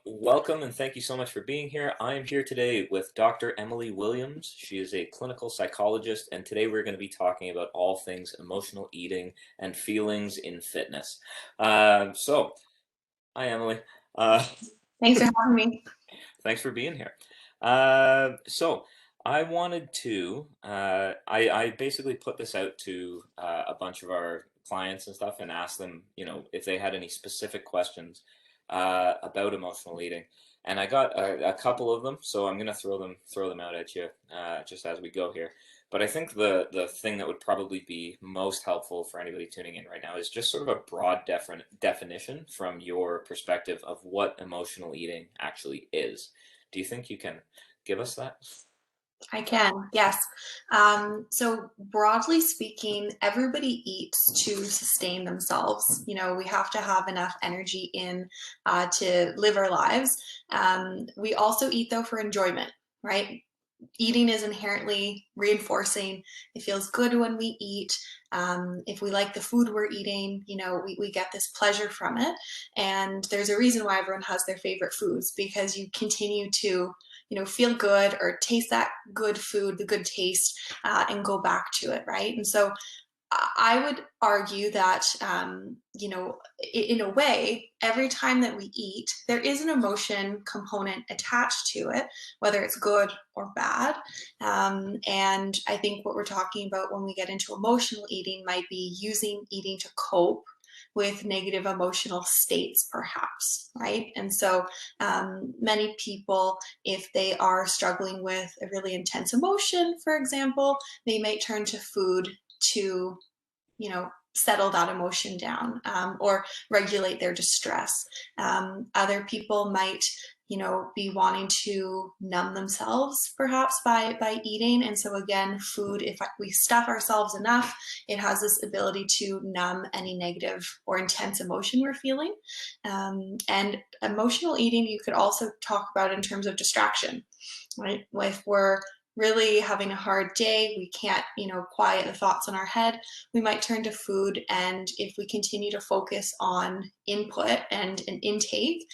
Welcome and thank you so much for being here. I am here today with Dr. Emily Williams. She is a clinical psychologist, and today we're going to be talking about all things emotional eating and feelings in fitness. So, hi, Emily. Uh, Thanks for having me. Thanks for being here. So, I wanted to, I basically put this out to a bunch of our clients and stuff and asked them, if they had any specific questions about emotional eating. And I got a couple of them, so I'm gonna throw them out at you just as we go here. But I think the thing that would probably be most helpful for anybody tuning in right now is just sort of a broad definition from your perspective of what emotional eating actually is. Do you think you can give us that? I can, yes. So broadly speaking, everybody eats to sustain themselves. We have to have enough energy in to live our lives. We also eat though for enjoyment, right? Eating is inherently reinforcing. It feels good when we eat. If we like the food we're eating, we get this pleasure from it. And there's a reason why everyone has their favorite foods because you continue to, feel good or taste that good food, the good taste, and go back to it, right? And so I would argue that, in a way, every time that we eat, there is an emotion component attached to it, whether it's good or bad. And I think what we're talking about when we get into emotional eating might be using eating to cope with negative emotional states, perhaps, right? And so many people, if they are struggling with a really intense emotion, for example, they might turn to food to settle that emotion down, or regulate their distress. Other people might be wanting to numb themselves perhaps by eating, and so again, food, if we stuff ourselves enough, it has this ability to numb any negative or intense emotion we're feeling. And emotional eating, you could also talk about in terms of distraction, right? If we're really having a hard day, we can't, quiet the thoughts in our head, we might turn to food. And if we continue to focus on input and an intake,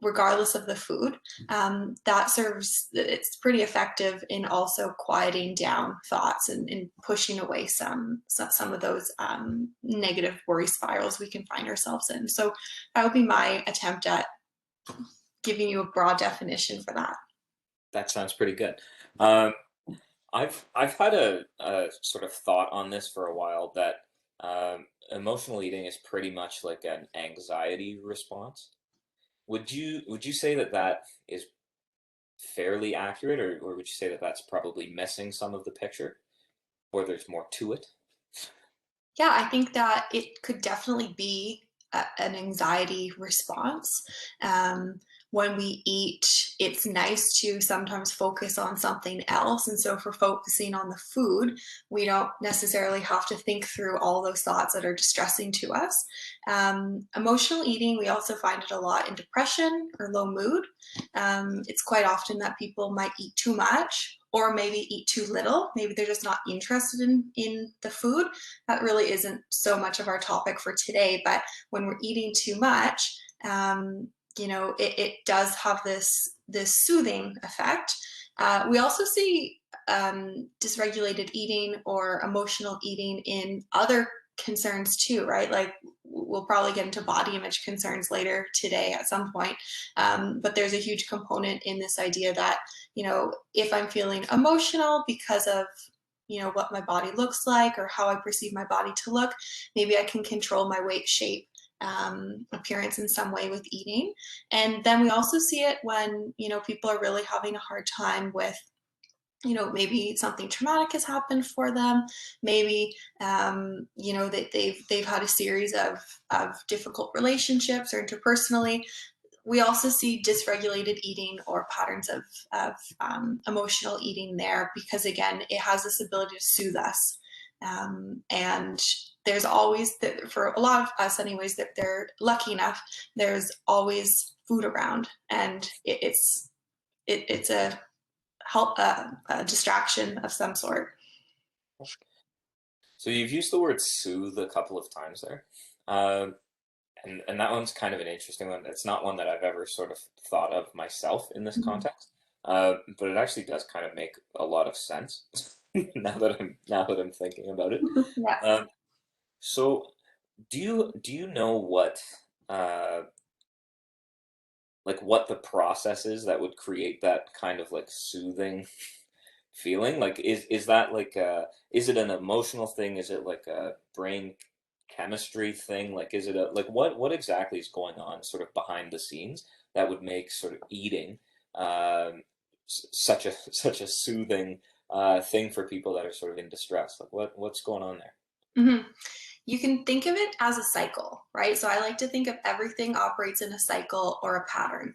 regardless of the food, that serves, it's pretty effective in also quieting down thoughts and pushing away some of those negative worry spirals we can find ourselves in. So that would be my attempt at giving you a broad definition for that. That sounds pretty good. Um, I've had a sort of thought on this for a while that emotional eating is pretty much like an anxiety response. Would you say that that is fairly accurate, or would you say that that's probably missing some of the picture, or there's more to it? Yeah, I think that it could definitely be an anxiety response. Um, when we eat, it's nice to sometimes focus on something else. And so, if we're focusing on the food, we don't necessarily have to think through all those thoughts that are distressing to us. Emotional eating, we also find it a lot in depression or low mood. It's quite often that people might eat too much or maybe eat too little. Maybe they're just not interested in the food. That really isn't so much of our topic for today, but when we're eating too much, it does have this soothing effect. We also see dysregulated eating or emotional eating in other concerns too, right? Like we'll probably get into body image concerns later today at some point. But there's a huge component in this idea that, if I'm feeling emotional because of what my body looks like or how I perceive my body to look, maybe I can control my weight, shape, appearance in some way with eating. And then we also see it when people are really having a hard time with, maybe something traumatic has happened for them. Maybe that they've had a series of difficult relationships or interpersonally. We also see dysregulated eating or patterns of emotional eating there because, again, it has this ability to soothe us. And there's always, for a lot of us anyways, that they're lucky enough, there's always food around. And it's a help, a distraction of some sort. So you've used the word soothe a couple of times there. Um, And that one's kind of an interesting one. It's not one that I've ever sort of thought of myself in this Mhm. context, but it actually does kind of make a lot of sense now that I'm thinking about it. Yes. Um, so do you know what uh, like what the process is that would create that kind of like soothing feeling? Like is that like is it an emotional thing? Is it like a brain chemistry thing? Like is it a like what exactly is going on sort of behind the scenes that would make sort of eating such a such a soothing thing for people that are sort of in distress? Like what's going on there? Mhm. You can think of it as a cycle, right? So I like to think of everything operates in a cycle or a pattern.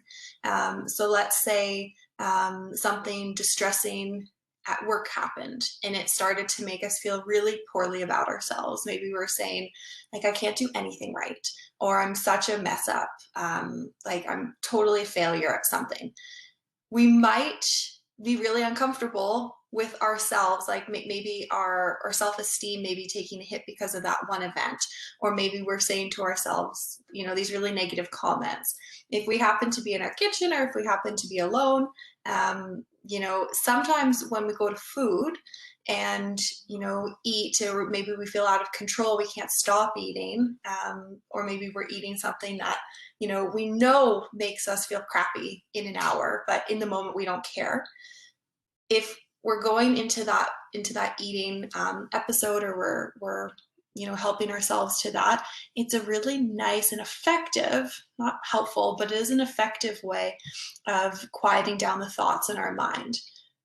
So let's say something distressing at work happened and it started to make us feel really poorly about ourselves. Maybe we were saying, like, I can't do anything right, or I'm such a mess up, like, I'm totally a failure at something. We might be really uncomfortable with ourselves, like maybe our self-esteem may be taking a hit because of that one event, or maybe we're saying to ourselves, these really negative comments. If we happen to be in our kitchen or if we happen to be alone, sometimes when we go to food and eat, or maybe we feel out of control, we can't stop eating, or maybe we're eating something that we know makes us feel crappy in an hour, but in the moment we don't care. If we're going into that eating episode, or we're helping ourselves to that, it's a really nice and effective, not helpful, but it is an effective way of quieting down the thoughts in our mind.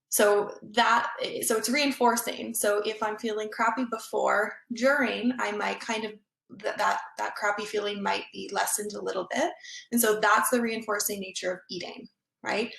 So it's reinforcing. So if I'm feeling crappy before, during, I might kind of that crappy feeling might be lessened a little bit. And so that's the reinforcing nature of eating, right?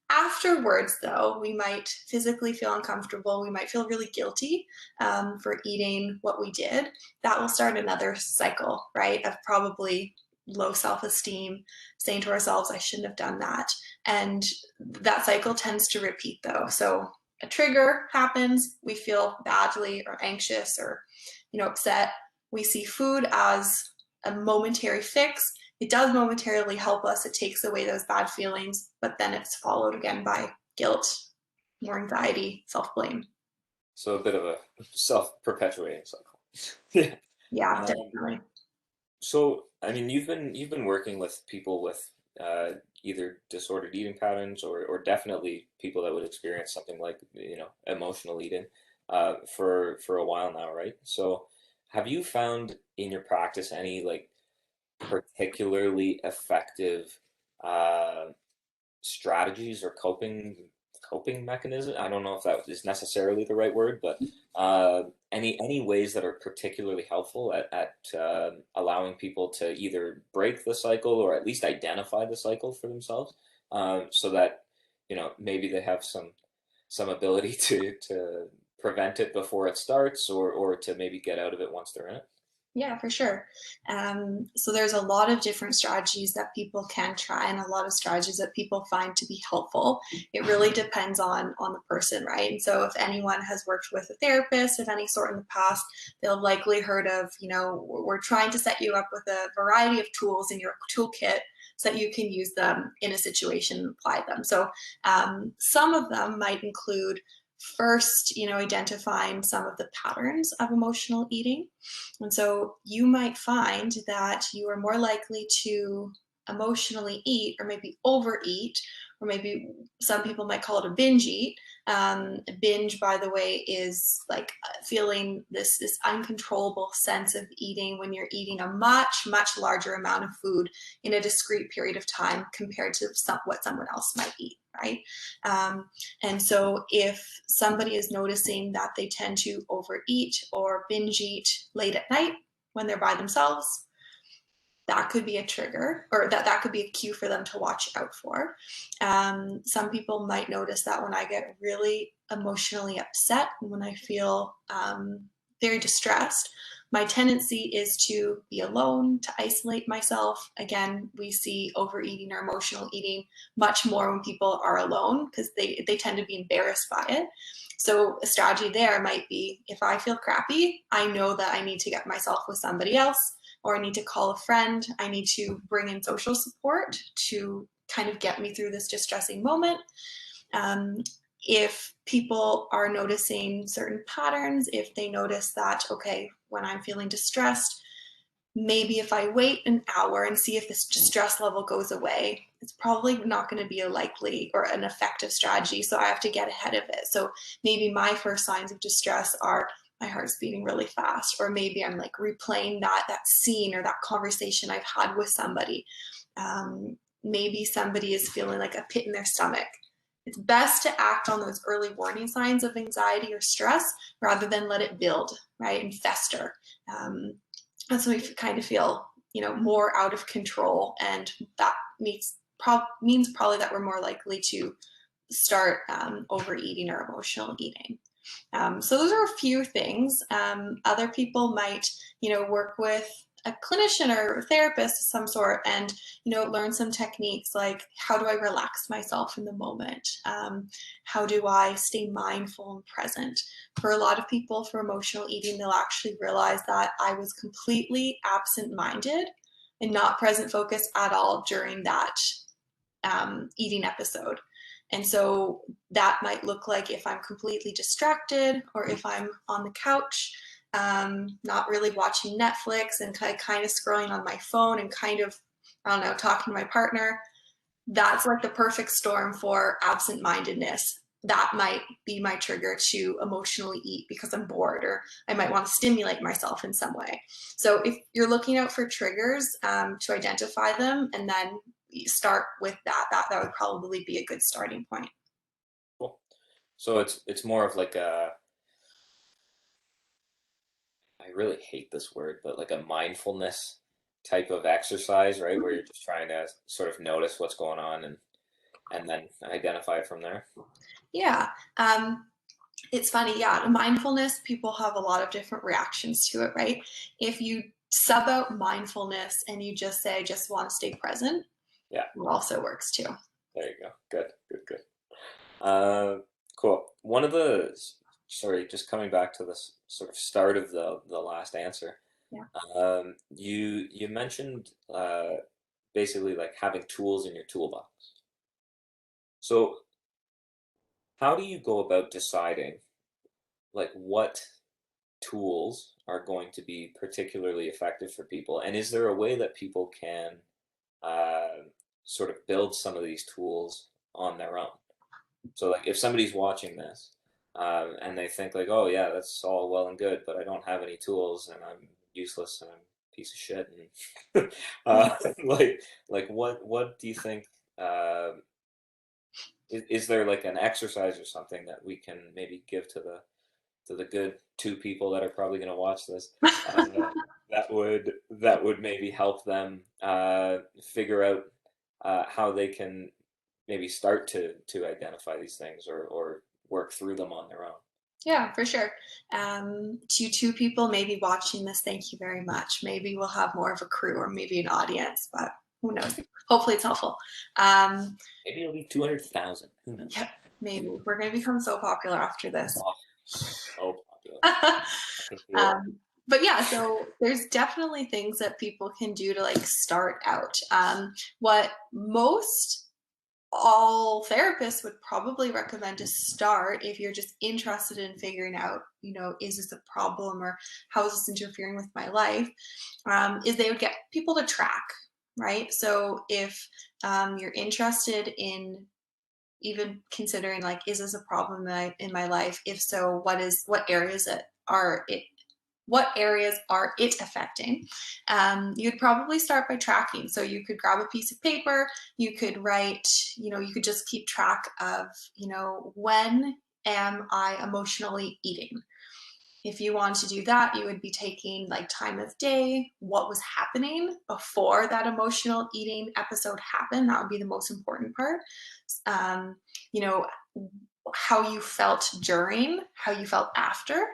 Afterwards, though, we might physically feel uncomfortable. We might feel really guilty for eating what we did. That will start another cycle, right? Of probably low self esteem, saying to ourselves, I shouldn't have done that. And that cycle tends to repeat, though. So a trigger happens, we feel badly or anxious or upset. We see food as a momentary fix. It does momentarily help us. It takes away those bad feelings, but then it's followed again by guilt, more anxiety, self-blame. So a bit of a self-perpetuating cycle. Yeah. Yeah, Um, definitely. So, I mean, you've been working with people with either disordered eating patterns or definitely people that would experience something like, emotional eating for a while now, right? So, have you found in your practice any like particularly effective uh, strategies or coping mechanism? I don't know if that is necessarily the right word, but any ways that are particularly helpful at allowing people to either break the cycle or at least identify the cycle for themselves, so that maybe they have some ability to prevent it before it starts, or to maybe get out of it once they're in it. Yeah, for sure. So there's a lot of different strategies that people can try, and a lot of strategies that people find to be helpful. It really depends on the person, right? And so if anyone has worked with a therapist of any sort in the past, they'll have likely heard of, we're trying to set you up with a variety of tools in your toolkit so that you can use them in a situation and apply them. So some of them might include first, identifying some of the patterns of emotional eating. And so you might find that you are more likely to emotionally eat, or maybe overeat, or maybe some people might call it a binge eat. Binge, by the way, is like feeling this uncontrollable sense of eating when you're eating a much larger amount of food in a discrete period of time compared to what someone else might eat, right? Um, and so if somebody is noticing that they tend to overeat or binge eat late at night when they're by themselves, that could be a trigger, or that could be a cue for them to watch out for. Some people might notice that when I get really emotionally upset, when I feel very distressed, my tendency is to be alone, to isolate myself. Again, we see overeating or emotional eating much more when people are alone because they tend to be embarrassed by it. So a strategy there might be, if I feel crappy, I know that I need to get myself with somebody else. or I need to call a friend. I need to bring in social support to kind of get me through this distressing moment. Um, if people are noticing certain patterns, if they notice that, okay, when I'm feeling distressed, maybe if I wait an hour and see if this distress level goes away, it's probably not going to be a likely or an effective strategy. So I have to get ahead of it. So maybe my first signs of distress are my heart's beating really fast, or maybe I'm like replaying that scene or that conversation I've had with somebody. Maybe somebody is feeling like a pit in their stomach. It's best to act on those early warning signs of anxiety or stress rather than let it build, right, and fester. That's when we kind of feel, more out of control, and that means probably that we're more likely to start overeating or emotional eating. So those are a few things. Other people might, work with a clinician or a therapist of some sort and, learn some techniques like how do I relax myself in the moment? How do I stay mindful and present? For a lot of people for emotional eating, they'll actually realize that I was completely absent-minded and not present focused at all during that eating episode. And so that might look like if I'm completely distracted or if I'm on the couch, not really watching Netflix and kind of scrolling on my phone and kind of, I don't know, talking to my partner. That's like the perfect storm for absent-mindedness. That might be my trigger to emotionally eat because I'm bored, or I might want to stimulate myself in some way. So if you're looking out for triggers, to identify them and then start with that would probably be a good starting point. Cool. So it's more of like a, I really hate this word, but like a mindfulness type of exercise, right? Where you're just trying to sort of notice what's going on and then identify it from there. Yeah. It's funny, yeah. Mindfulness, people have a lot of different reactions to it, right? If you sub out mindfulness and you just say, I just want to stay present, Yeah, it also works too. there you go. Good, good, good. Uh, cool. One of the, sorry, just coming back to this sort of start of the last answer. Yeah. You mentioned basically like having tools in your toolbox. So how do you go about deciding like what tools are going to be particularly effective for people? And is there a way that people can uh, sort of build some of these tools on their own? So, like, if somebody's watching this and they think, like, oh, yeah, that's all well and good, but I don't have any tools and I'm useless and I'm a piece of shit. And like, what do you think? Is there like an exercise or something that we can maybe give to the good two people that are probably going to watch this, that would maybe help them figure out how they can maybe start to identify these things or work through them on their own. Yeah, for sure. To two people maybe watching this, thank you very much. Maybe we'll have more of a crew or maybe an audience, but who knows? Hopefully it's helpful. Um, Maybe it'll be 200,000. Who knows? yeah, maybe. We're going to become so popular after this. Oh, so popular. I can feel it. um, but yeah, so there's definitely things that people can do to like start out. What most all therapists would probably recommend to start if you're just interested in figuring out, is this a problem or how is this interfering with my life, is they would get people to track, right? So if you're interested in even considering like, is this a problem in my life? If so, what areas are it affecting? You'd probably start by tracking. So you could grab a piece of paper, you could write, you could just keep track of, when am I emotionally eating? If you want to do that, you would be taking like time of day, what was happening before that emotional eating episode happened. That would be the most important part. Um, you know, how you felt during, how you felt after,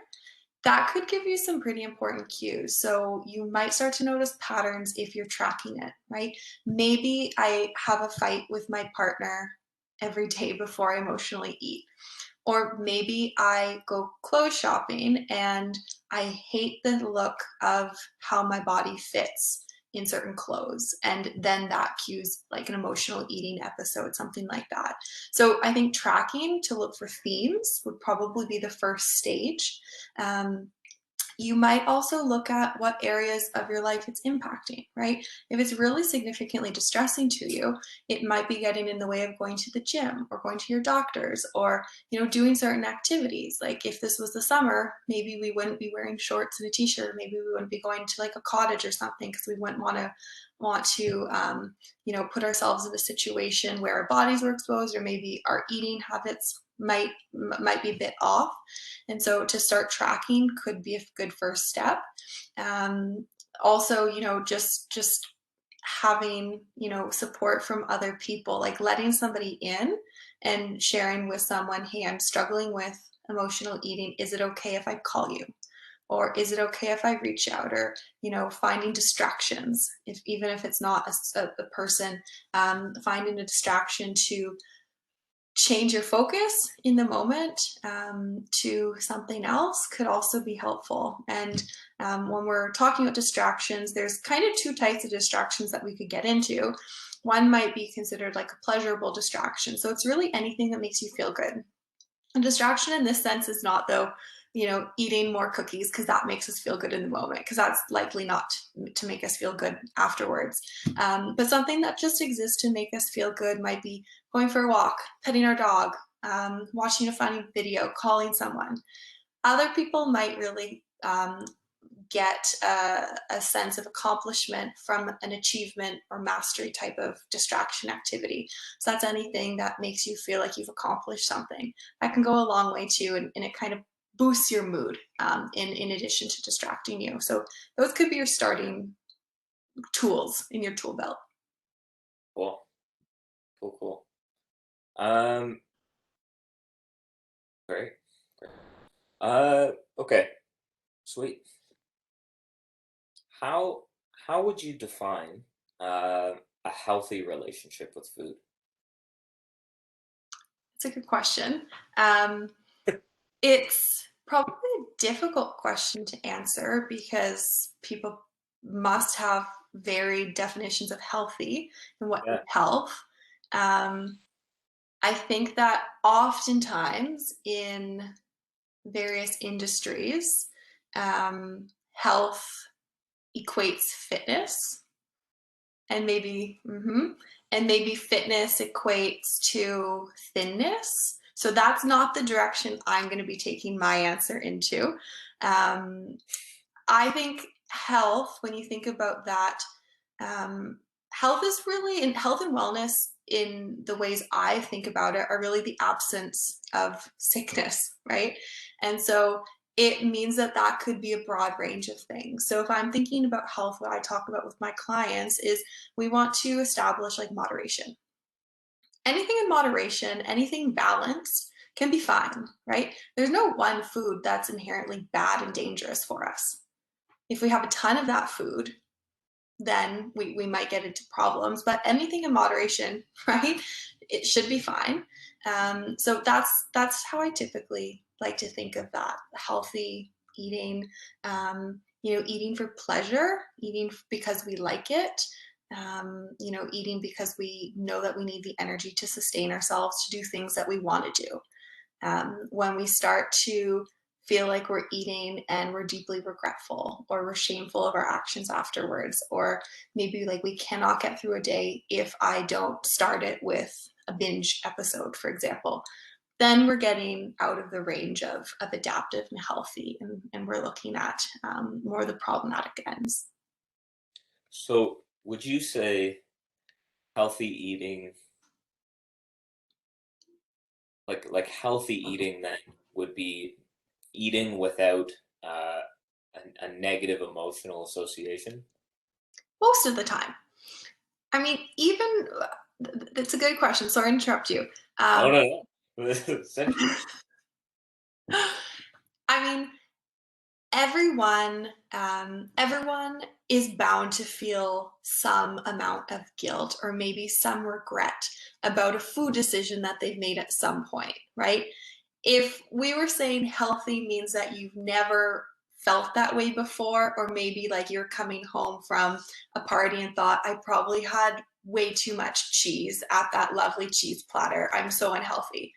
that could give you some pretty important cues. So you might start to notice patterns if you're tracking it, right? Maybe I have a fight with my partner every day before I emotionally eat. Or maybe I go clothes shopping and I hate the look of how my body fits in certain clothes. And then that cues like an emotional eating episode, something like that. So I think tracking to look for themes would probably be the first stage. Um, you might also look at what areas of your life it's impacting, right? If it's really significantly distressing to you, it might be getting in the way of going to the gym or going to your doctors or, doing certain activities. Like if this was the summer, maybe we wouldn't be wearing shorts and a t-shirt. Maybe we wouldn't be going to like a cottage or something because we wouldn't want to put ourselves in a situation where our bodies were exposed or maybe our eating habits might be a bit off. And so to start tracking could be a good first step. Um, Also, just having, support from other people, like letting somebody in and sharing with someone, hey, I'm struggling with emotional eating. Is it okay if I call you? Or is it okay if I reach out? Or, finding distractions, if even if it's not a person, finding a distraction to change your focus in the moment to something else could also be helpful. And when we're talking about distractions, there's kind of two types of distractions that we could get into. One might be considered like a pleasurable distraction. So it's really anything that makes you feel good. A distraction in this sense is not, though, eating more cookies because that makes us feel good in the moment, because that's likely not to make us feel good afterwards. But something that just exists to make us feel good might be going for a walk, petting our dog, watching a funny video, calling someone. Other people might really get a sense of accomplishment from an achievement or mastery type of distraction activity. So that's anything that makes you feel like you've accomplished something. That can go a long way too, and it kind of boosts your mood in addition to distracting you. So those could be your starting tools in your tool belt. Cool. Cool. Cool. Um, Great. Great. Okay. Sweet. How how would you define a healthy relationship with food? It's a good question. Um, it's probably a difficult question to answer because people must have varied definitions of healthy and what is Yeah. health. Um, I think that oftentimes in various industries, health equates fitness, and maybe fitness equates to thinness. So that's not the direction I'm going to be taking my answer into. Um, I think health, when you think about that, um, health is really, in health and wellness, in the ways I think about it, are really the absence of sickness, right? And so it means that that could be a broad range of things. So if I'm thinking about health, what I talk about with my clients is we want to establish like moderation. Anything in moderation, anything balanced can be fine, right? There's no one food that's inherently bad and dangerous for us. If we have a ton of that food, then we might get into problems. But anything in moderation, right? It should be fine. So that's how I typically like to think of that healthy eating. Eating for pleasure, eating because we like it. Eating because we know that we need the energy to sustain ourselves to do things that we want to do. When we start to feel like we're eating and we're deeply regretful or we're shameful of our actions afterwards, or maybe like we cannot get through a day if I don't start it with a binge episode, for example, then we're getting out of the range of adaptive and healthy, and we're looking at more of the problematic ends. So, would you say healthy eating, like healthy eating, then would be eating without uh, a negative emotional association? Most of the time. I mean, even it's a good question. Sorry to interrupt you. No, Um, no, no. Essentially, I mean, everyone is bound to feel some amount of guilt or maybe some regret about a food decision that they've made at some point, right? If we were saying healthy means that you've never felt that way before, or maybe like you're coming home from a party and thought, I probably had way too much cheese at that lovely cheese platter. I'm so unhealthy.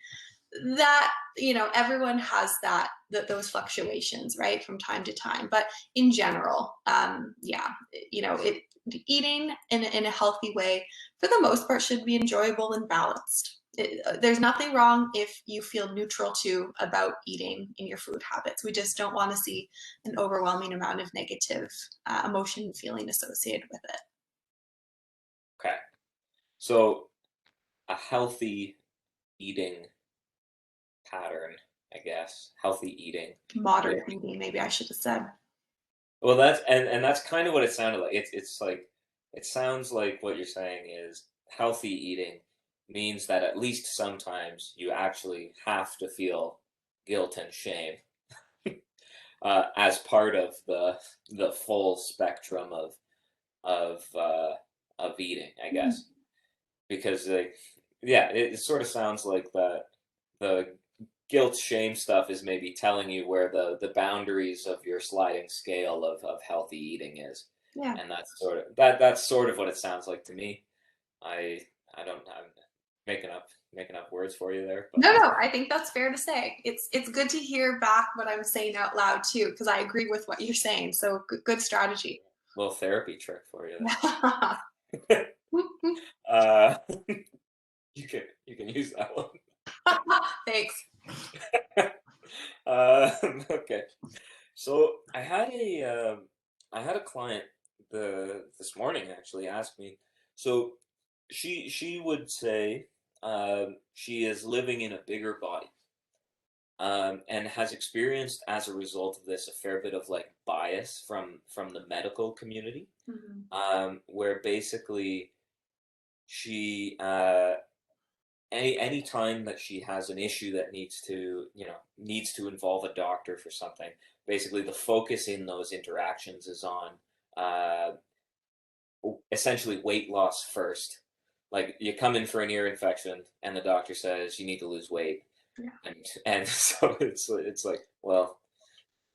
That, everyone has those fluctuations, right, from time to time. But in general, yeah, eating in a healthy way for the most part should be enjoyable and balanced. There's nothing wrong if you feel neutral too about eating in your food habits. We just don't want to see an overwhelming amount of negative emotion and feeling associated with it. Okay. So a healthy eating pattern, I guess, healthy eating would Moderate eating, maybe I should have said. well and that's kind of what it sounded like. It's like it sounds like what you're saying is healthy eating means that at least sometimes you actually have to feel guilt and shame as part of the full spectrum of eating, I guess. Because like yeah, it sort of sounds like that the guilt shame stuff is maybe telling you where the boundaries of your sliding scale of healthy eating is, Yeah. and that's sort of what it sounds like to me. I don't I'm making up words for you there, but No, no, I think that's fair to say. It's good to hear back what I'm saying out loud too, because I agree with what you're saying. So good strategy. a little therapy trick for you there. You can use that one. Thanks. Okay. So I had a client this morning actually ask me. So she would say she is living in a bigger body, and has experienced as a result of this a fair bit of like bias from the medical community, Mhm. where basically she any time that she has an issue that needs to involve a doctor for something, basically the focus in those interactions is on uh, essentially weight loss first. Like you come in for an ear infection and the doctor says you need to lose weight, Yeah. and so it's like, well,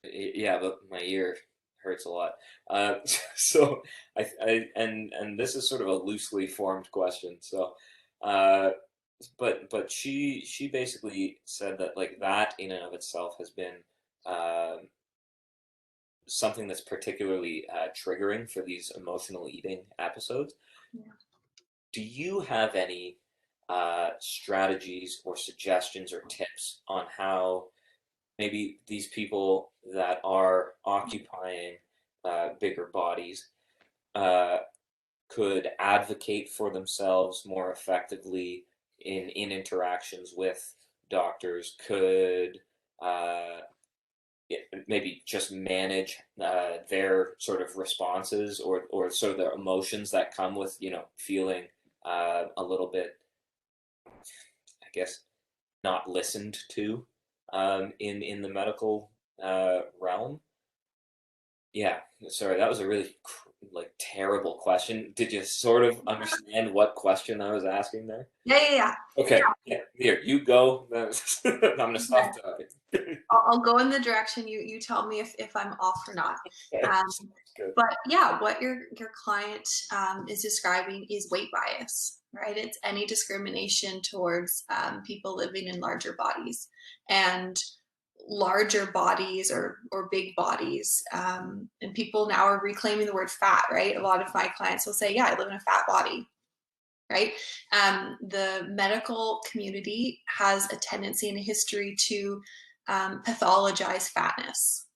yeah, but my ear hurts a lot. Uh, so and this is sort of a loosely formed question. So, uh, but she basically said that like that in and of itself has been uh, something that's particularly triggering for these emotional eating episodes. Yeah. Do you have any strategies or suggestions or tips on how maybe these people that are occupying bigger bodies uh, could advocate for themselves more effectively in interactions with doctors, could uh, maybe just manage their sort of responses or sort of their emotions that come with feeling a little bit, I guess, not listened to in the medical realm. Yeah, sorry, that was a really like terrible question. Did you sort of understand what question I was asking there? Yeah, yeah, yeah. Okay, yeah, here you go. I'm gonna stop Okay. talking. I'll go in the direction you tell me if I'm off or not. Okay, Um, good. but yeah, what your client is describing is weight bias, right? It's any discrimination towards people living in larger bodies, and larger bodies or big bodies. And people now are reclaiming the word fat, right? A lot of my clients will say, "Yeah, I live in a fat body." Right? The medical community has a tendency and a history to pathologize fatness,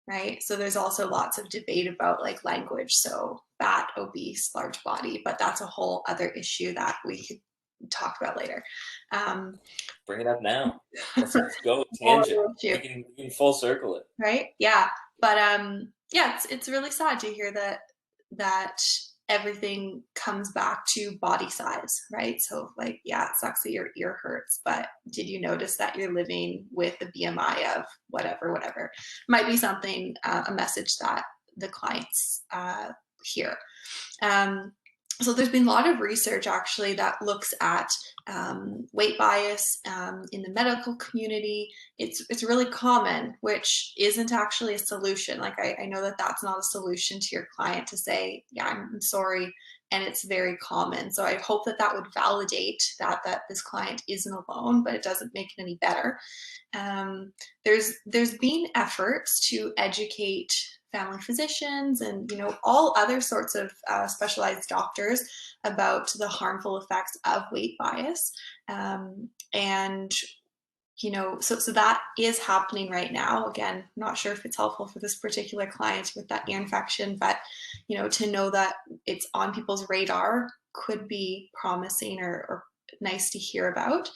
right? So there's also lots of debate about like language. So fat, obese, large body, but that's a whole other issue that we could talk about later. Um, Bring it up now. Let's go whole tangent. other issue, We can full circle it. right? Yeah, but yeah, it's really sad to hear that everything comes back to body size, right? So like, yeah, it sucks that your ear hurts, but did you notice that you're living with a BMI of whatever, whatever? Might be something, a message that the clients hear. Um, So there's been a lot of research actually that looks at weight bias in the medical community. It's really common, which isn't actually a solution. Like I know that that's not a solution to your client to say, yeah, I'm sorry, and it's very common. So I hope that that would validate that this client isn't alone, but it doesn't make it any better. Um, there's been efforts to educate family physicians and all other sorts of specialized doctors about the harmful effects of weight bias, and so that is happening right now. Again, not sure if it's helpful for this particular client with that ear infection, but to know that it's on people's radar could be promising or nice to hear about.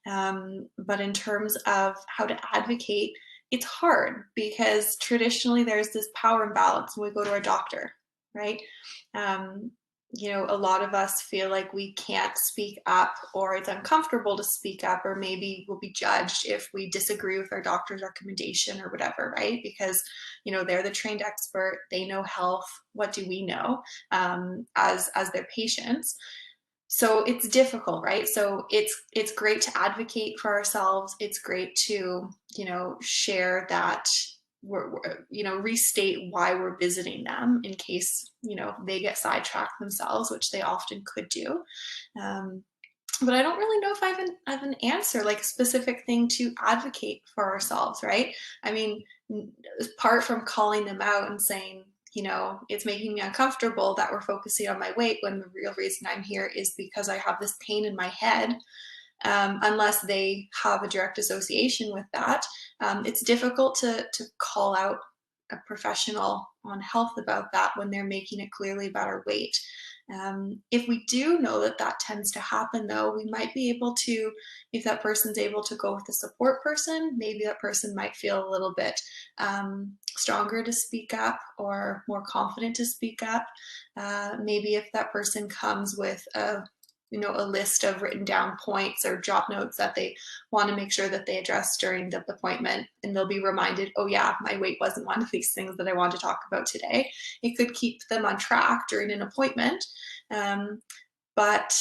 But in terms of how to advocate, it's hard because traditionally there's this power imbalance when we go to our doctor, right? Um, a lot of us feel like we can't speak up, or it's uncomfortable to speak up, or maybe we'll be judged if we disagree with our doctor's recommendation or whatever, right? Because, they're the trained expert, they know health. What do we know as their patients? So it's difficult, right? So it's great to advocate for ourselves. It's great to share that restate why we're visiting them in case they get sidetracked themselves, which they often could do. um, but I don't really know if I have an answer, like a specific thing to advocate for ourselves, right? I mean, apart from calling them out and saying, it's making me uncomfortable that we're focusing on my weight when the real reason I'm here is because I have this pain in my head. Unless they have a direct association with that, it's difficult to call out a professional on health about that when they're making it clearly about our weight. If we do know that that tends to happen, though, we might be able to, if that person's able to go with a support person, maybe that person might feel a little bit stronger to speak up or more confident to speak up. Maybe if that person comes with a list of written down points or jot notes that they want to make sure that they address during the appointment, and they'll be reminded, oh yeah, my weight wasn't one of these things that I want to talk about today. It could keep them on track during an appointment. But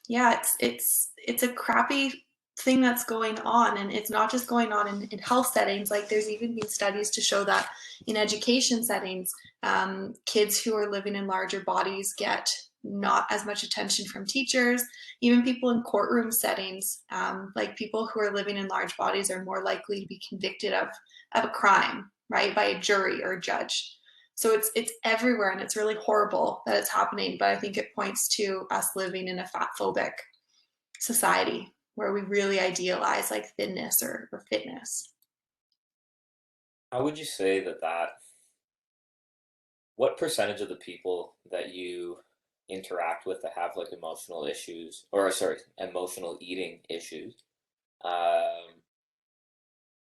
yeah, it's a crappy thing that's going on, and it's not just going on in health settings. Like there's even been studies to show that in education settings, kids who are living in larger bodies get not as much attention from teachers. Even people in courtroom settings, like people who are living in large bodies are more likely to be convicted of a crime, right, by a jury or a judge. So it's everywhere, and it's really horrible that it's happening. But I think it points to us living in a fat phobic society where we really idealize like thinness or fitness. How would you say what percentage of the people that you interact with that have like emotional issues, or sorry, emotional eating issues, um,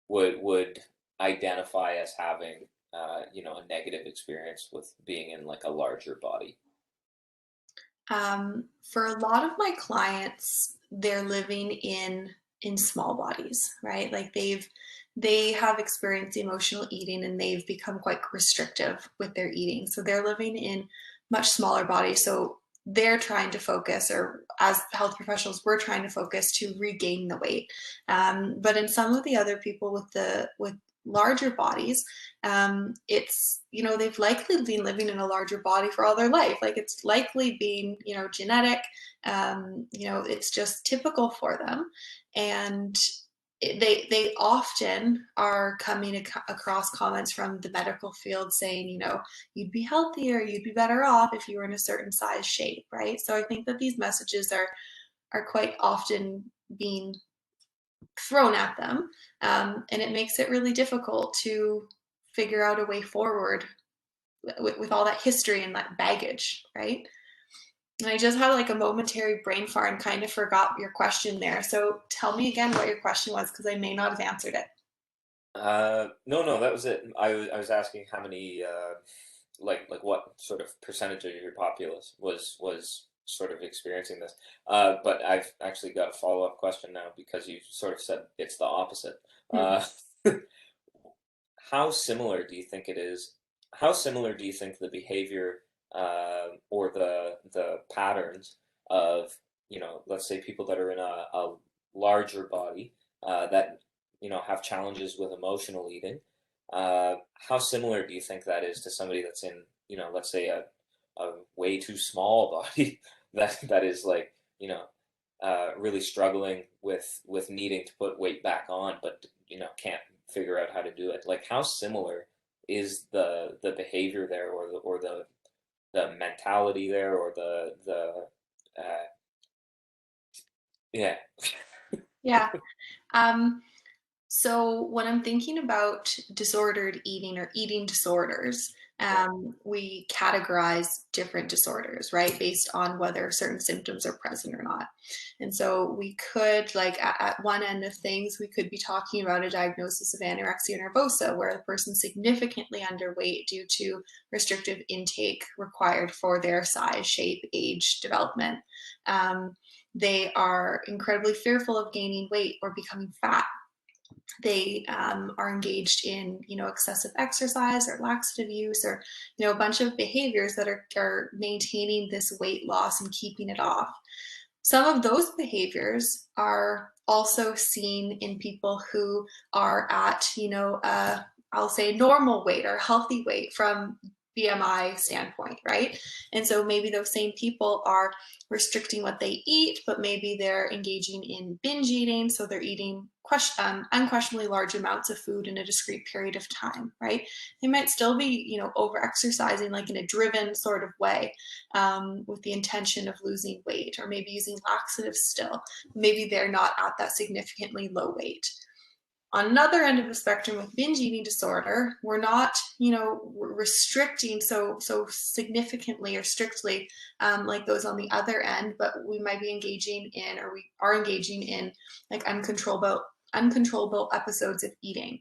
would identify as having a negative experience with being in like a larger body? For a lot of my clients, they're living in small bodies, right? Like they have experienced emotional eating and they've become quite restrictive with their eating. So they're living in much smaller bodies. So they're trying to focus, or as health professionals, we're trying to focus to regain the weight. But in some of the other people with larger bodies, it's they've likely been living in a larger body for all their life. Like it's likely been genetic. It's just typical for them, and they often are coming across comments from the medical field saying, you'd be healthier, you'd be better off if you were in a certain size shape, right? So I think that these messages are quite often being thrown at them, and it makes it really difficult to figure out a way forward with all that history and that baggage, right? And I just had like a momentary brain fart and kind of forgot your question there. So tell me again what your question was, because I may not have answered it. No, no, that was it. I was asking how many, like what sort of percentage of your populace was sort of experiencing this. But I've actually got a follow-up question now because you sort of said it's the opposite. Hmm. Uh, how similar do you think it is? How similar do you think the behavior or the patterns of, let's say people that are in a larger body, that have challenges with emotional eating. How similar do you think that is to somebody that's in, let's say a way too small body that is like, really struggling with needing to put weight back on, but can't figure out how to do it. Like, how similar is the behavior there, or the mentality there, or the yeah. Yeah. Um, So when I'm thinking about disordered eating or eating disorders, Yeah. we categorize different disorders, right, based on whether certain symptoms are present or not. And so we could, like, at one end of things, we could be talking about a diagnosis of anorexia nervosa, where the person's significantly underweight due to restrictive intake required for their size, shape, age, development. Um, they are incredibly fearful of gaining weight or becoming fat. They are engaged in excessive exercise or laxative use, or a bunch of behaviors that are maintaining this weight loss and keeping it off. Some of those behaviors are also seen in people who are at I'll say normal weight or healthy weight from BMI standpoint, right? And so maybe those same people are restricting what they eat, but maybe they're engaging in binge eating. So they're eating unquestionably large amounts of food in a discrete period of time, right? They might still be, over exercising, like in a driven sort of way, with the intention of losing weight, or maybe using laxatives still. Maybe they're not at that significantly low weight. On another end of the spectrum with binge eating disorder, we're not, restricting so significantly or strictly, like those on the other end, but we might be engaging in, or we are engaging in, like uncontrollable episodes of eating.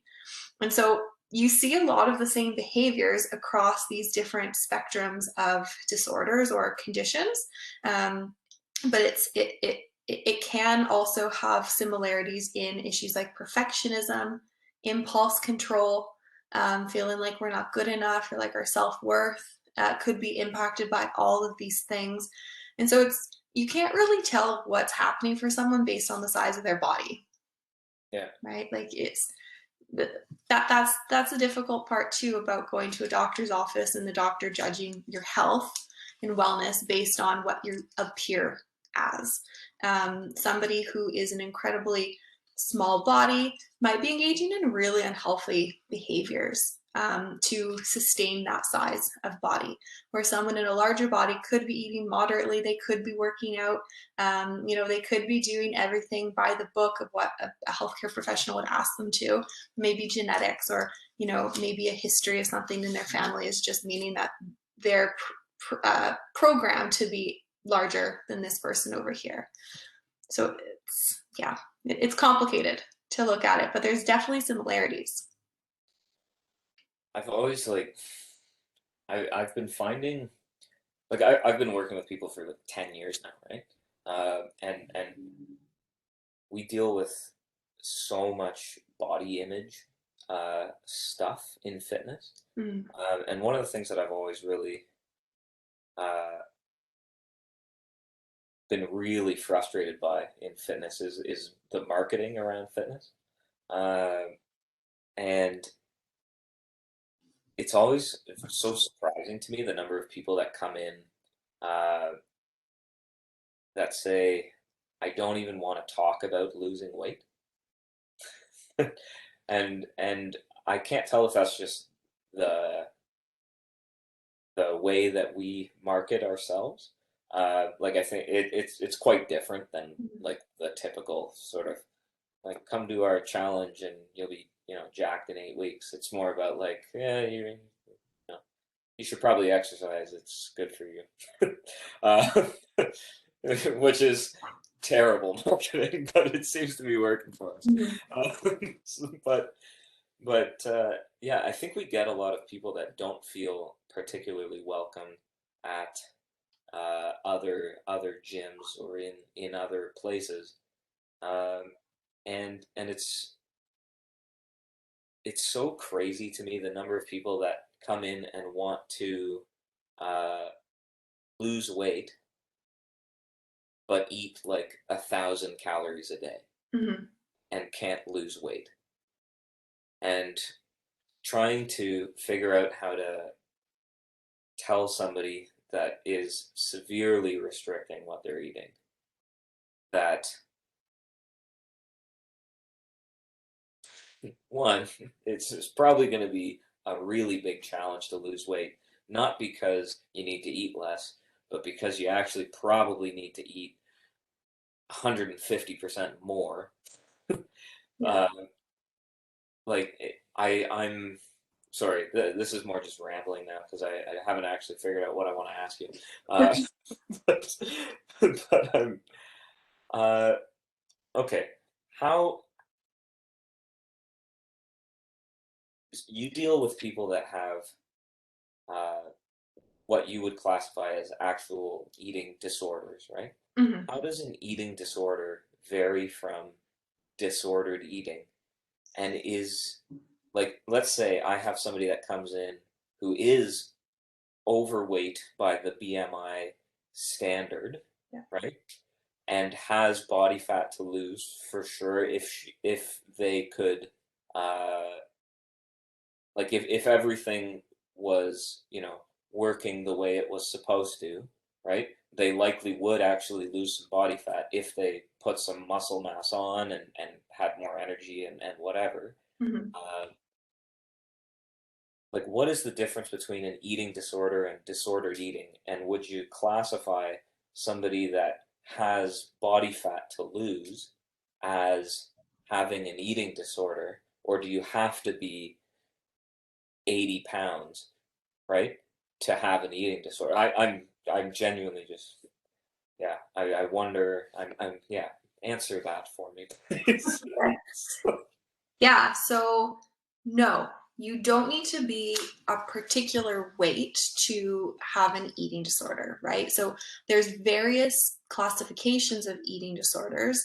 And so you see a lot of the same behaviors across these different spectrums of disorders or conditions. But it can also have similarities in issues like perfectionism, impulse control, feeling like we're not good enough, or like our self-worth could be impacted by all of these things. And so you can't really tell what's happening for someone based on the size of their body, Yeah. right? Like that's the difficult part too about going to a doctor's office and the doctor judging your health and wellness based on what you appear as. Somebody who is an incredibly small body might be engaging in really unhealthy behaviors to sustain that size of body. Where someone in a larger body could be eating moderately, they could be working out, they could be doing everything by the book of what a healthcare professional would ask them to. Maybe genetics, or maybe a history of something in their family is just meaning that they're programmed to be larger than this person over here. So it's complicated to look at it, but there's definitely similarities. I've always like I've been finding, like, I've been working with people for like 10 years now, right? And we deal with so much body image stuff in fitness. Mm. And one of the things that I've always really uh, been really frustrated by in fitness is the marketing around fitness. Um, and it's always so surprising to me the number of people that come in uh, that say, I don't even want to talk about losing weight. And I can't tell if that's just the the way that we market ourselves. Like, I think it's quite different than like the typical sort of like, come do our challenge and you'll be jacked in 8 weeks. It's more about like, yeah, know, you should probably exercise. It's good for you. uh, which is terrible marketing, but it seems to be working for us. Mhm. But yeah, I think we get a lot of people that don't feel particularly welcome at other gyms or in other places, um, and it's so crazy to me the number of people that come in and want to lose weight but eat like 1,000 calories a day Hmm. and can't lose weight. And trying to figure out how to tell somebody that is severely restricting what they're eating that one, it's probably going to be a really big challenge to lose weight, not because you need to eat less, but because you actually probably need to eat 150% more. Yeah. Uh, I'm sorry, this is more just rambling now because I haven't actually figured out what I want to ask you. Uh, but, but uh, okay. How you deal with people that have uh, what you would classify as actual eating disorders, right? Hmm. How does an eating disorder vary from disordered eating? And is, like, let's say I have somebody that comes in who is overweight by the BMI standard, Yeah. right? And has body fat to lose for sure if they could uh, like if everything was, working the way it was supposed to, right? They likely would actually lose some body fat if they put some muscle mass on and had more energy and whatever. Hmm. Uh, like, what is the difference between an eating disorder and disordered eating? And would you classify somebody that has body fat to lose as having an eating disorder, or do you have to be 80 pounds, right, to have an eating disorder? I'm genuinely just, yeah. I wonder. Yeah. Answer that for me, please. Okay. Yeah, so no, you don't need to be a particular weight to have an eating disorder, right? So there's various classifications of eating disorders,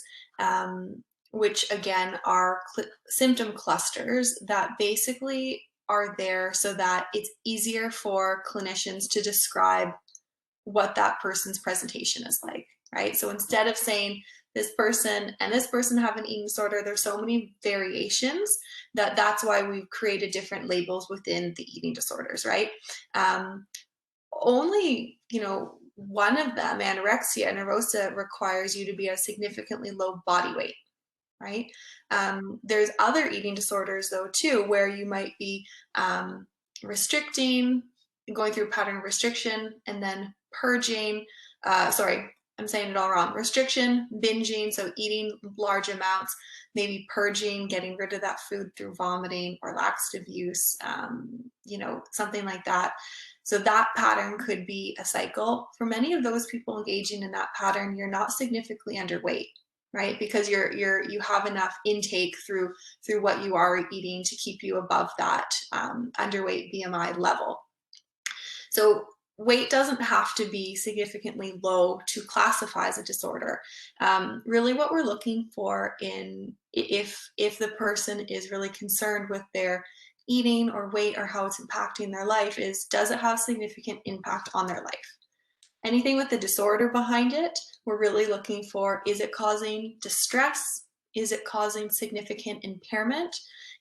which again are symptom clusters that basically are there so that it's easier for clinicians to describe what that person's presentation is like, right? So instead of saying this person and this person have an eating disorder, there's so many variations that that's why we've created different labels within the eating disorders, right? Only, one of them, anorexia nervosa, requires you to be a significantly low body weight, right? There's other eating disorders though too, where you might be restricting, going through a pattern of restriction, and then purging. Sorry, I'm saying it all wrong. Restriction, binging, so eating large amounts, maybe purging, getting rid of that food through vomiting or laxative use, something like that. So that pattern could be a cycle. For many of those people engaging in that pattern, you're not significantly underweight, right? Because you have enough intake through what you are eating to keep you above that underweight BMI level. So weight doesn't have to be significantly low to classify as a disorder. Really, what we're looking for in if the person is really concerned with their eating or weight or how it's impacting their life is, does it have significant impact on their life? Anything with the disorder behind it, we're really looking for, is it causing distress? Is it causing significant impairment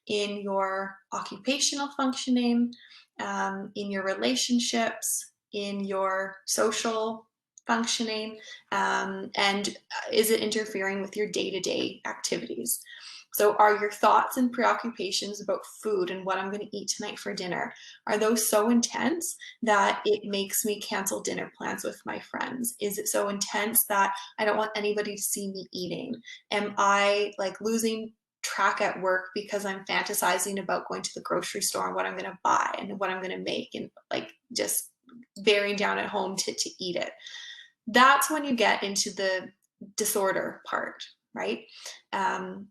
in your occupational functioning, in your relationships, in your social functioning, and is it interfering with your day-to-day activities? So are your thoughts and preoccupations about food and what I'm going to eat tonight for dinner, are those so intense that it makes me cancel dinner plans with my friends? Is it so intense that I don't want anybody to see me eating? Am I like losing track at work because I'm fantasizing about going to the grocery store and what I'm going to buy and what I'm going to make, and like just bearing down at home to eat it? That's when you get into the disorder part, right? Um,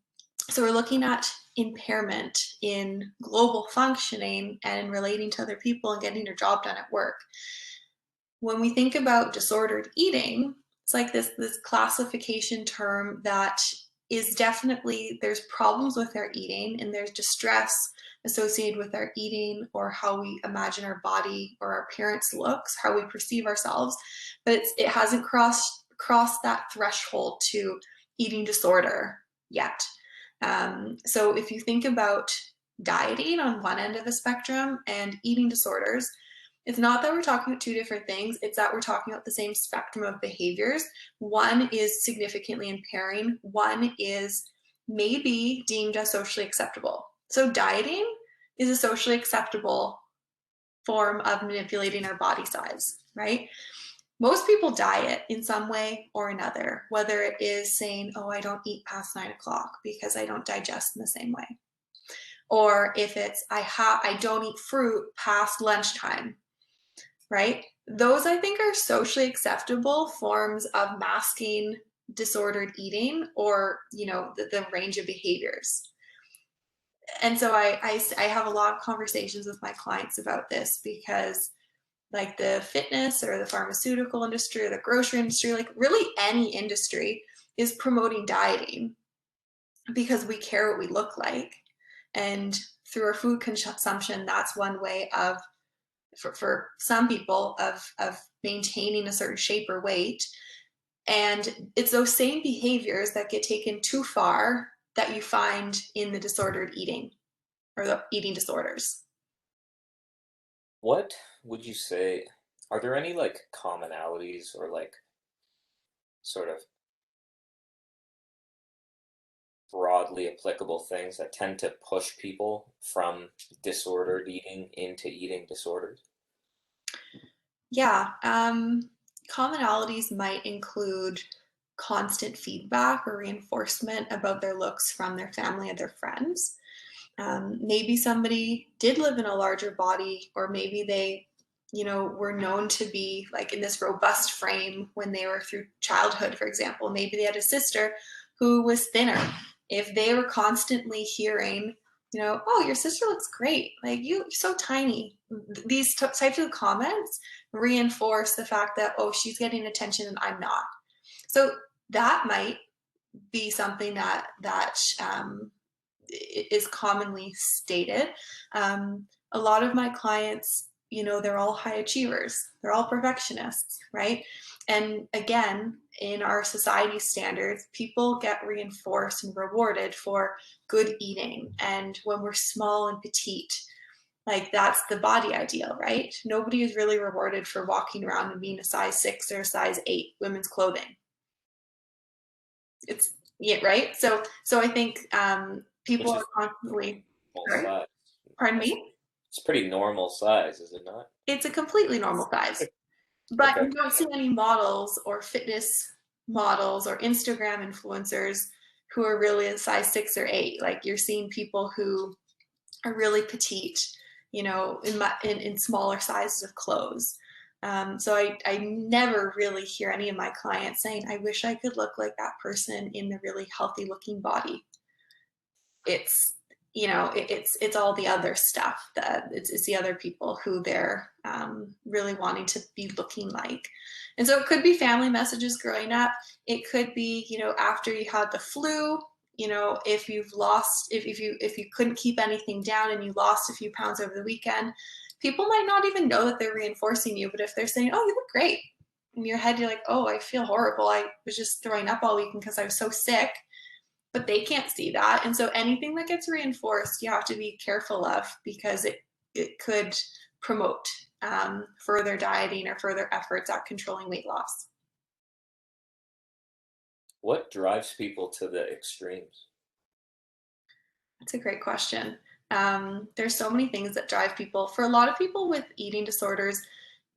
so we're looking at impairment in global functioning and in relating to other people and getting your job done at work. When we think about disordered eating, it's like this classification term that is definitely, there's problems with our eating and there's distress associated with our eating or how we imagine our body or our appearance looks, how we perceive ourselves, but it hasn't crossed that threshold to eating disorder yet. So if you think about dieting on one end of the spectrum and eating disorders, it's not that we're talking about two different things, it's that we're talking about the same spectrum of behaviors. One is significantly impairing, one is maybe deemed as socially acceptable. So dieting is a socially acceptable form of manipulating our body size, right? Most people diet in some way or another, whether it is saying, oh, I don't eat past 9 o'clock because I don't digest in the same way. Or if it's, I don't eat fruit past lunchtime, right? Those I think are socially acceptable forms of masking disordered eating or, the range of behaviors. And so I have a lot of conversations with my clients about this because like the fitness or the pharmaceutical industry or the grocery industry, like really any industry is promoting dieting because we care what we look like. And through our food consumption, that's one way of, for some people, of maintaining a certain shape or weight. And it's those same behaviors that get taken too far that you find in the disordered eating or the eating disorders. What would you say? Are there any like commonalities or like sort of broadly applicable things that tend to push people from disordered eating into eating disorders? Yeah, commonalities might include constant feedback or reinforcement about their looks from their family and their friends. Maybe somebody did live in a larger body, or maybe they, were known to be like in this robust frame when they were through childhood, for example. Maybe they had a sister who was thinner. If they were constantly hearing, oh, your sister looks great, like you're so tiny, these types of comments reinforce the fact that, oh, she's getting attention and I'm not. So that might be something that is commonly stated. A lot of my clients, they're all high achievers, they're all perfectionists, right? And again, in our society standards, people get reinforced and rewarded for good eating. And when we're small and petite, like that's the body ideal, right? Nobody is really rewarded for walking around and being a size 6 or a size 8 women's clothing. It's, yeah, right. So I think people Which are is constantly, normal sorry, size. pardon That's me. it's pretty normal size, is it not? It's a completely normal size, but Okay. you don't see any models or fitness models or Instagram influencers who are really a size 6 or 8. Like you're seeing people who are really petite, in smaller sizes of clothes. So I never really hear any of my clients saying, I wish I could look like that person in the really healthy looking body. It's, it's all the other stuff that it's the other people who they're really wanting to be looking like. And so it could be family messages growing up. It could be, after you had the flu, if you've lost, if you couldn't keep anything down and you lost a few pounds over the weekend, people might not even know that they're reinforcing you, but if they're saying, oh, you look great, in your head you're like, oh, I feel horrible, I was just throwing up all weekend because I was so sick. But they can't see that, and so anything that gets reinforced you have to be careful of, because it could promote further dieting or further efforts at controlling weight loss. What drives people to the extremes? That's a great question. There's so many things that drive people. For a lot of people with eating disorders,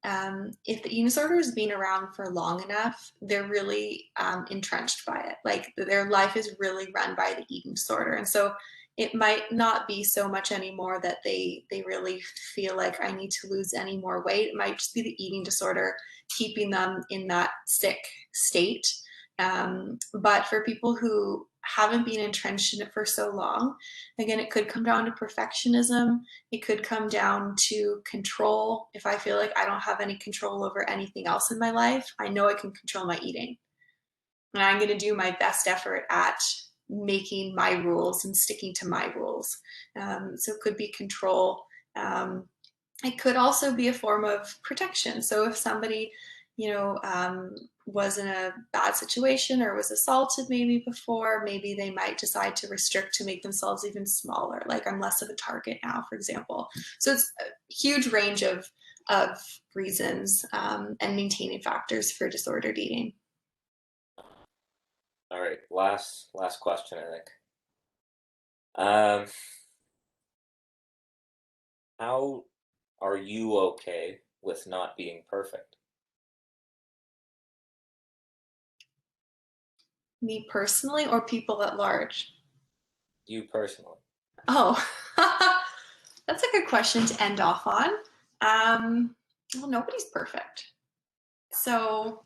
if the eating disorder has been around for long enough, they're really entrenched by it. Like their life is really run by the eating disorder. And so it might not be so much anymore that they really feel like I need to lose any more weight. It might just be the eating disorder keeping them in that sick state. But for people who haven't been entrenched in it for so long, again, it could come down to perfectionism. It could come down to control. If I feel like I don't have any control over anything else in my life, I know I can control my eating. And I'm going to do my best effort at making my rules and sticking to my rules. So it could be control. It could also be a form of protection. So if somebody, was in a bad situation or was assaulted maybe before, maybe they might decide to restrict to make themselves even smaller. Like I'm less of a target now, for example. So it's a huge range of reasons and maintaining factors for disordered eating. All right, last question, I think. Um, how are you okay with not being perfect? Me personally or people at large? You personally. Oh, that's a good question to end off on. Well, nobody's perfect. So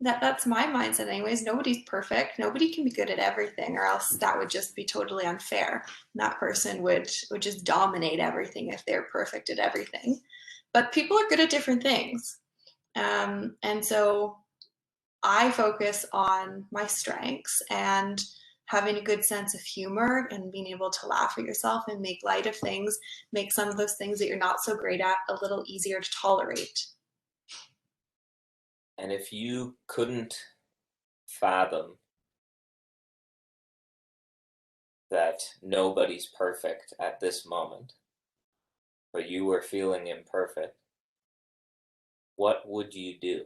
that's my mindset anyways. Nobody's perfect. Nobody can be good at everything, or else that would just be totally unfair. That person would just dominate everything if they're perfect at everything. But people are good at different things. And so I focus on my strengths and having a good sense of humor and being able to laugh at yourself and make light of things, make some of those things that you're not so great at a little easier to tolerate. And if you couldn't fathom that nobody's perfect at this moment, but you were feeling imperfect, what would you do?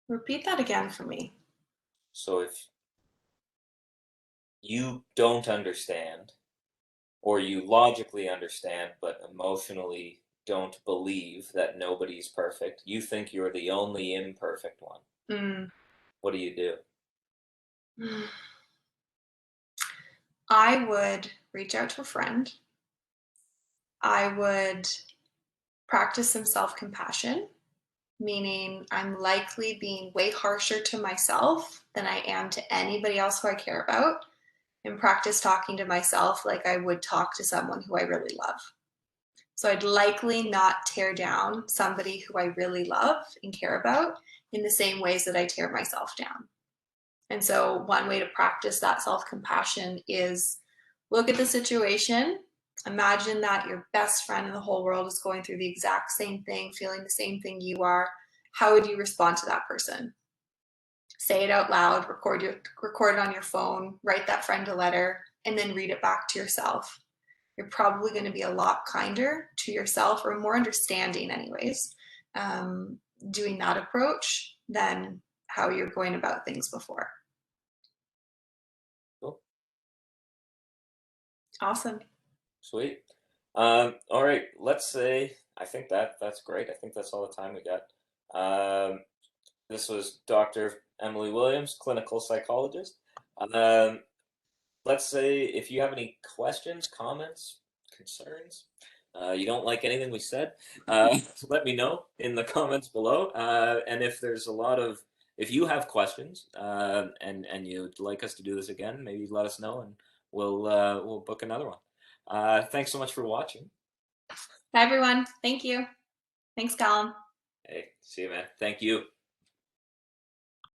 Repeat that again for me. So if you don't understand, or you logically understand, but emotionally don't believe that nobody's perfect, you think you're the only imperfect one. Mm. What do you do? I would reach out to a friend. I would practice some self compassion, meaning I'm likely being way harsher to myself than I am to anybody else who I care about, and practice talking to myself like I would talk to someone who I really love. So I'd likely not tear down somebody who I really love and care about in the same ways that I tear myself down. And so one way to practice that self compassion is look at the situation. Imagine that your best friend in the whole world is going through the exact same thing, feeling the same thing you are. How would you respond to that person? Say it out loud, record it on your phone, write that friend a letter, and then read it back to yourself. You're probably going to be a lot kinder to yourself or more understanding, anyways, um, doing that approach than how you're going about things before. Cool. Awesome. Sweet. All right. Let's say I think that's great. I think that's all the time we got. This was Dr. Emily Williams, clinical psychologist. Um, let's say if you have any questions, comments, concerns, you don't like anything we said, let me know in the comments below. And if there's if you have questions and you'd like us to do this again, maybe let us know and we'll book another one. Thanks so much for watching. Bye, everyone. Thank you. Thanks, Colin. Hey, see you, man. Thank you.